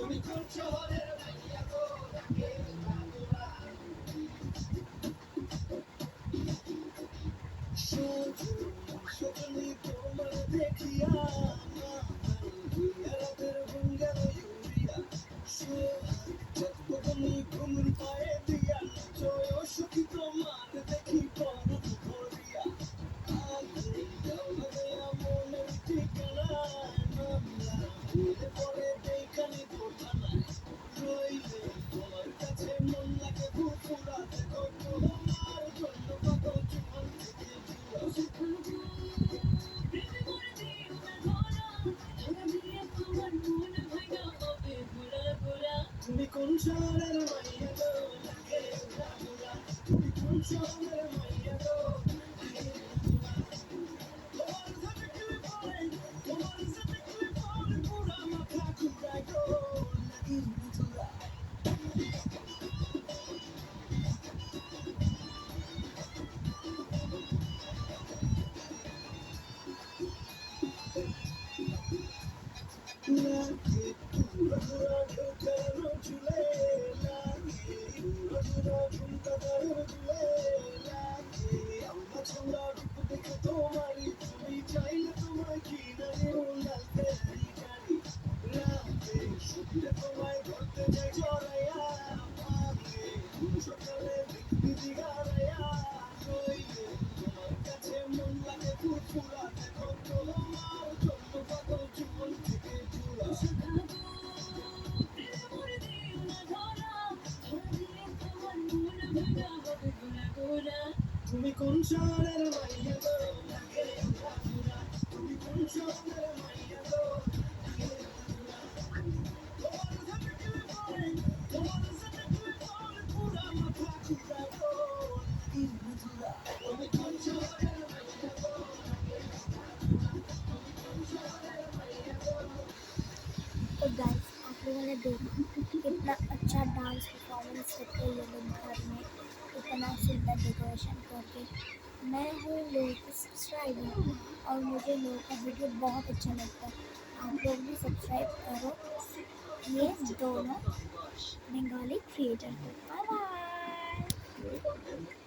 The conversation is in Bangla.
তুমি কোন শহরের মাইয়া গো লাগে ঘোরা, তুমি কোন শহরের মাইয়া গো তোমার সাথে কেলে পড়ে, তোমার সাথে কেলে পড়ে পুরা মাথা ঘুরায় গো লাগি ঘোরা। লাগে পুরা পুরা ঢোকানো ঝুলে, লাগে পুরা পুরা ঝুমকা দাঁড়ের ঝুলে, লাগে আমরা ছোড়া রূপ দেখে তোমারই তুমি চাইলে তোমায় কিনা নিও লাগবে গাড়ি রাতে শুনলে তোমায় ধরতে যাই জড়াইয়া ভাগে সকালে দেখবি দিঘারাইয়া রইলে তোমার কাছে মন লাগে ফুরফুরা দেখো তোমার জন্য পাগল জীবন থেকে চুরা তুমি কোন শহরের মাইয়া গো লাগে ঘোরা, তুমি কোন শহরের মাইয়া গো লাগে ঘোরা, তোমার সাথে কেলে পড়ে, তোমার সাথে কেলে পড়ে পুরা মাথা ঘুরায় গো লাগি ঘোরা। তুমি কোন শহরের মাইয়া গো লাগে ঘোরা, তুমি কোন শহরের মাইয়া গো। तो गाइस आप लोगों ने देखा कितना अच्छा डांस परफॉर्मेंस करके ये लोग घर में इतना सुंदर डेकोरेशन करके। मैं हूँ लोगों की सब्सक्राइबर और मुझे लोगों का वीडियो बहुत अच्छा लगता है। आप लोग भी सब्सक्राइब करो ये दोनों बंगाली क्रिएटर को। Bye bye.